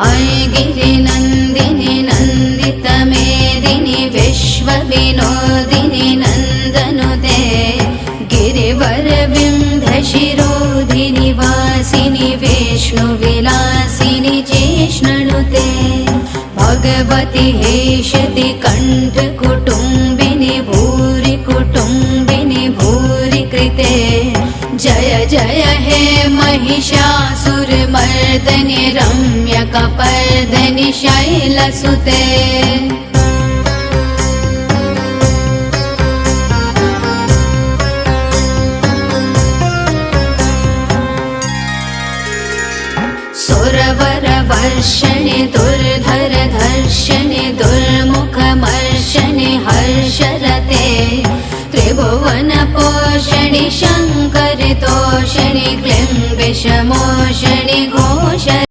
ऐगिरिनन्दिनि नन्दितमेदिनि विश्वविनोदिनि नन्दनुते गिरिवरविन्ध्यशिरोधिनि वासिनि विष्णुविलासिनि जिष्णुनुते भगवति हेशति कण्ठकुटुम्बिनि भूरि कुटुम्बिनि भूरि कृते जय जय हे महिषासुरमर्दनि रम्यकपर्दनि शैलसुते सुरवरवर्षणि दुर्धरधर्षणि दुर्मुखमर्षणि हर्षरते त्रिभुवनपोषणि